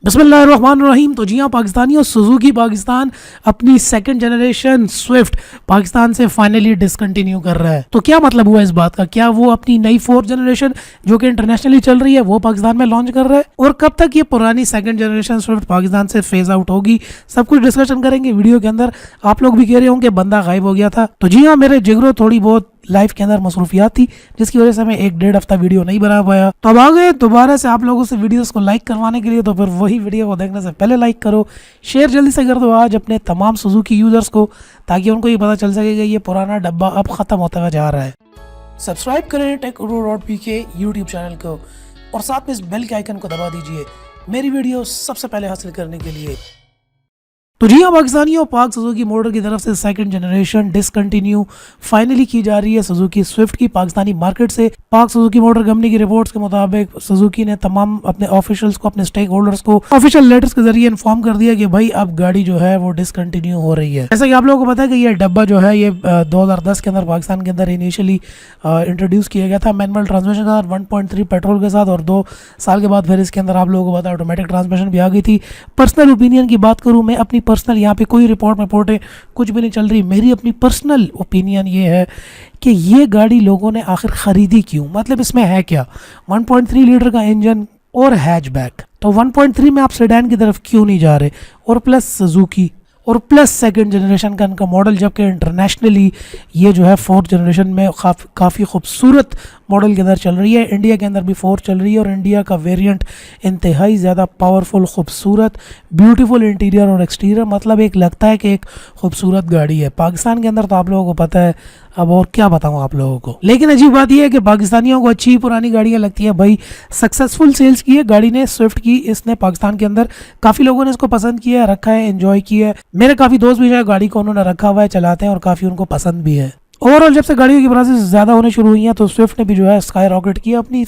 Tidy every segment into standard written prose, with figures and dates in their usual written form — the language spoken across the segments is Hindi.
बिस्मिल्लाहिर्रहमानिर्रहीम। तो जी हाँ पाकिस्तानी और सुजुकी पाकिस्तान अपनी सेकंड जनरेशन स्विफ्ट पाकिस्तान से फाइनली डिसकंटिन्यू कर रहा है। तो क्या मतलब हुआ इस बात का? क्या वो अपनी नई फोर्थ जनरेशन जो कि इंटरनेशनली चल रही है वो पाकिस्तान में लॉन्च कर रहा है, और कब तक ये पुरानी सेकंड जनरेशन स्विफ्ट पाकिस्तान से फेज आउट होगी, सब कुछ डिस्कशन करेंगे वीडियो के अंदर। आप लोग भी कह रहे होंगे बंदा गायब हो गया था। तो जी हाँ, मेरे जिगरो थोड़ी बहुत लाइफ के अंदर मसरूफियात थी जिसकी वजह से मैं 1-1.5 हफ्ता वीडियो नहीं बना पाया। तो अब आ गए दोबारा से आप लोगों से वीडियोस को लाइक करवाने के लिए। तो फिर वही वीडियो को देखने से पहले लाइक करो, शेयर जल्दी से कर दो आज अपने तमाम सुजुकी यूजर्स को, ताकि उनको ये पता चल सके कि ये पुराना डब्बा अब खत्म होता हुआ जा रहा है। सब्सक्राइब करें टेक Urdu.PK यूट्यूब चैनल को, और साथ में इस बेल के आइकन को दबा दीजिए मेरी वीडियो सबसे पहले हासिल करने के लिए। तो जी हाँ पाकिस्तानियों, पाक सुजुकी मोटर की तरफ से सेकंड जनरेशन डिसकंटिन्यू फाइनली की जा रही है सुजुकी स्विफ्ट की पाकिस्तानी मार्केट से। पाक सुजुकी मोटर कंपनी की रिपोर्ट्स के मुताबिक सुजुकी ने तमाम अपने ऑफिशियल्स को, अपने स्टेक होल्डर्स को ऑफिशियल लेटर्स के जरिए इन्फॉर्म कर दिया कि भाई अब गाड़ी जो है वो डिसकंटिन्यू हो रही है। जैसा कि आप लोगों को पता है कि ये डब्बा जो है ये 2010 के अंदर पाकिस्तान के अंदर इनिशियली इंट्रोड्यूस किया गया था मैनुअल ट्रांसमिशन के साथ 1.3 पेट्रोल के साथ, और 2 साल के बाद फिर इसके अंदर आप लोगों को पता है ऑटोमेटिक ट्रांसमिशन भी आ गई थी। पर्सनल ओपिनियन की बात करूँ मैं, अपनी पर्सनल, यहाँ पे कोई रिपोर्ट कुछ भी नहीं चल रही, मेरी अपनी पर्सनल ओपिनियन ये है कि ये गाड़ी लोगों ने आखिर खरीदी क्यों, मतलब इसमें है क्या? 1.3 लीटर का इंजन और हैचबैक, तो 1.3 में आप सेडान की तरफ क्यों नहीं जा रहे? और प्लस सुजुकी, और प्लस सेकंड जनरेशन का इनका मॉडल, जबकि इंटरनेशनली ये जो है फोर्थ जनरेशन में काफ़ी खूबसूरत मॉडल के अंदर चल रही है। इंडिया के अंदर भी फोर्थ चल रही है, और इंडिया का वेरिएंट इंतहाई ज़्यादा पावरफुल, खूबसूरत, ब्यूटीफुल इंटीरियर और एक्सटीरियर, मतलब एक लगता है कि एक खूबसूरत गाड़ी है। पाकिस्तान के अंदर तो आप लोगों को पता है, अब और क्या बताऊँ आप लोगों को। लेकिन अजीब बात यह है कि पाकिस्तानियों को अच्छी पुरानी गाड़ियाँ लगती है। भाई सक्सेसफुल सेल्स की है गाड़ी ने, स्विफ्ट की, इसने पाकिस्तान के अंदर काफ़ी लोगों ने इसको पसंद किया है, रखा है, एंजॉय किया है। मेरे काफ़ी दोस्त भी जो है गाड़ी को उन्होंने रखा हुआ है, चलाते हैं, और काफ़ी उनको पसंद भी है। ओवरऑल जब से गाड़ियों की प्राइसेस ज़्यादा होने शुरू हुई हैं तो स्विफ्ट ने भी जो है स्काई रॉकेट किया, अपनी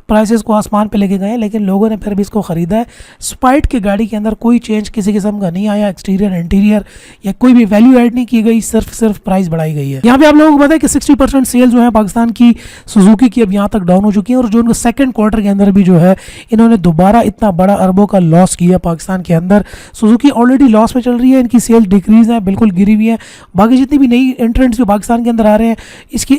प्राइसेस को आसमान पे लेके गए हैं, लेकिन लोगों ने फिर भी इसको ख़रीदा है। स्पाइट के गाड़ी के अंदर कोई चेंज किसी किस्म का नहीं आया, एक्सटीरियर, इंटीरियर या कोई भी वैल्यू ऐड नहीं की गई, सिर्फ प्राइस बढ़ाई गई है। यहाँ पे आप लोगों को पता है कि 60% सेल जो है पाकिस्तान की सुजुकी की अब यहाँ तक डाउन हो चुकी है, और जो उनका सेकंड क्वार्टर के अंदर भी जो है इन्होंने दोबारा इतना बड़ा अरबों का लॉस किया पाकिस्तान के अंदर। सुजुकी ऑलरेडी लॉस में चल रही है, इनकी सेल डिक्रीज है, बिल्कुल गिरी हुई है। बाकी जितनी भी नई एंट्रेंट्स जो पाकिस्तान के अंदर आ रहे हैं,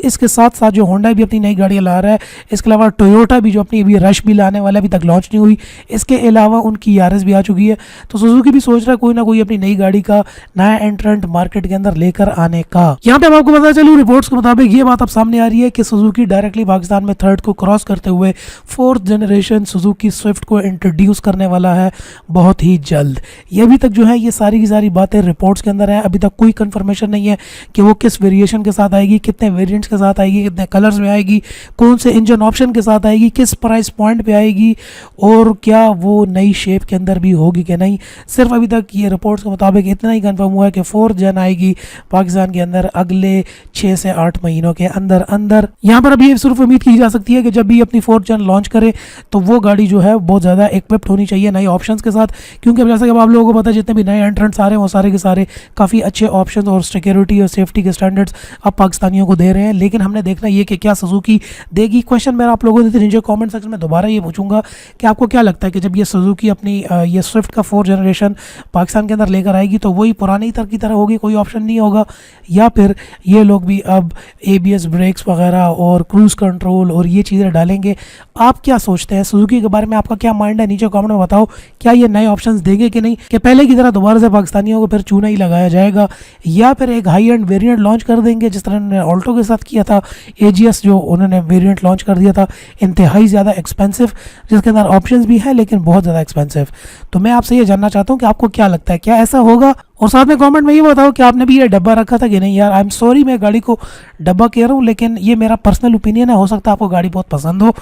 इसके साथ साथ जो होंडा भी अपनी नई गाड़ियाँ ला रहा है, इसके अलावा टोयोटा भी जो अपनी अभी रश भी लाने वाला, अभी तक लॉन्च नहीं हुई, इसके अलावा उनकी यारिस भी आ चुकी है। तो सुजुकी भी सोच रहा है कोई ना कोई अपनी नई गाड़ी का नया एंट्रेंट मार्केट के अंदर लेकर आने का। यहाँ पे आपको पता चलूँ रिपोर्ट्स के मुताबिक ये बात अब सामने आ रही है कि सुजुकी डायरेक्टली पाकिस्तान में थर्ड को क्रॉस करते हुए फोर्थ जनरेशन सुजुकी स्विफ्ट को इंट्रोड्यूस करने वाला है बहुत ही जल्द। ये अभी तक जो है ये सारी की सारी बातें रिपोर्ट्स के अंदर है, अभी तक कोई कंफर्मेशन नहीं है कि वो किस वेरिएशन के साथ आएगी, कितने वेरिएंट्स के साथ आएगी, कितने कलर्स में आएगी, कौन से इंजन ऑप्शन के साथ आएगी, किस प्राइस पॉइंट पे आएगी, और क्या वो नई शेप के अंदर भी होगी कि नहीं। सिर्फ अभी तक ये रिपोर्ट्स के मुताबिक इतना ही कंफर्म हुआ है कि 4th जन आएगी पाकिस्तान के अंदर अगले 6 से 8 महीनों के अंदर। यहाँ पर अभी सिर्फ उम्मीद की जा सकती है कि जब भी अपनी 4th जन लॉन्च करे तो वो गाड़ी जो है बहुत ज़्यादा इक्विप्ड होनी चाहिए नए ऑप्शंस के साथ, क्योंकि जैसा कि आप लोगों को पता है जितने भी नए एंट्रेंट्स आ रहे हैं वो सारे के सारे काफ़ी अच्छे ऑप्शन और सिक्योरिटी और सेफ्टी के स्टैंडर्ड्स अब पाकिस्तानियों को दे रहे हैं। लेकिन हमने देखना ये कि क्या सुजुकी देगी। क्वेश्चन मेरा आप लोगों से नीचे कमेंट सेक्शन में दोबारा ये पूछूंगा कि आपको क्या लगता है कि जब ये सुजुकी अपनी ये स्विफ्ट का 4th जनरेशन पाकिस्तान के अंदर लेकर आएगी तो वही पुरानी तरह की तरह होगी, कोई ऑप्शन नहीं होगा, या फिर ये लोग भी अब ABS ब्रेक्स वगैरह और क्रूज कंट्रोल और ये चीज़ें डालेंगे? आप क्या सोचते हैं सुजुकी के बारे में? आपका क्या माइंड है नीचे कमेंट में बताओ। क्या ये नए ऑप्शंस देंगे कि नहीं, कि पहले की तरह दोबारा से पाकिस्तानियों को फिर चूना ही लगाया जाएगा, या फिर एक हाई एंड वेरिएंट लॉन्च कर देंगे जिस तरह उन्होंने ऑल्टो के साथ किया था। AGS जो उन्होंने वेरिएंट लॉन्च कर दिया था इंतहाई ज़्यादा एक्सपेंसिव, जिसके अंदर ऑप्शंस भी है लेकिन बहुत ज़्यादा एक्सपेंसिव। तो मैं आपसे ये जानना चाहता हूँ कि आपको क्या लगता है, क्या ऐसा होगा? और साथ में कमेंट में ये बताओ कि आपने भी ये डब्बा रखा था कि नहीं। यार आई एम सॉरी, मैं गाड़ी को डब्बा कह रहा हूँ, लेकिन ये मेरा पर्सनल ओपिनियन है, हो सकता है आपको गाड़ी बहुत पसंद हो,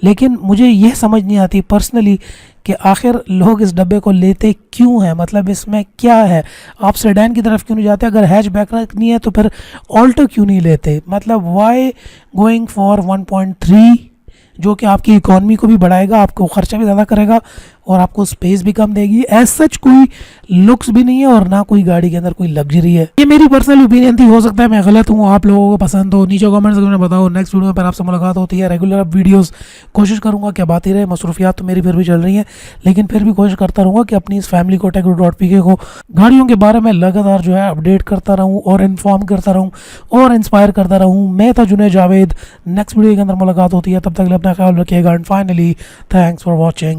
लेकिन मुझे ये समझ नहीं आती पर्सनली कि आखिर लोग इस डब्बे को लेते क्यों हैं, मतलब इसमें क्या है? आप सेडान की तरफ क्यों नहीं जाते? अगर हैचबैक नहीं है तो फिर ऑल्टो क्यों नहीं लेते? मतलब वाई गोइंग फॉर 1.3 जो कि आपकी इकॉनमी को भी बढ़ाएगा, आपको खर्चा भी ज़्यादा करेगा, और आपको स्पेस भी कम देगी। एज सच कोई लुक्स भी नहीं है और ना कोई गाड़ी के अंदर कोई लग्जरी है। ये मेरी पर्सनल ओपिनियन थी, हो सकता है मैं गलत हूँ, आप लोगों को पसंद हो। नीचे कमेंट सेक्शन में बताओ। नेक्स्ट वीडियो में फिर आपसे मुलाकात होती है। रेगुलर वीडियोस कोशिश करूंगा कि बात ही रहे, मसरूफियात तो मेरी फिर भी चल रही हैं, लेकिन फिर भी कोशिश करता रहूँगा कि अपनी इस फैमिली को Urdu.PK को गाड़ियों के बारे में लगातार जो है अपडेट करता रहूँ और इन्फॉर्म करता रहूँ और इंस्पायर करता रहूँ। मैं था जुनैद जावेद। नेक्स्ट वीडियो के अंदर मुलाकात होती है, तब तक के लिए अपना ख्याल रखिएगा and finally thanks for watching.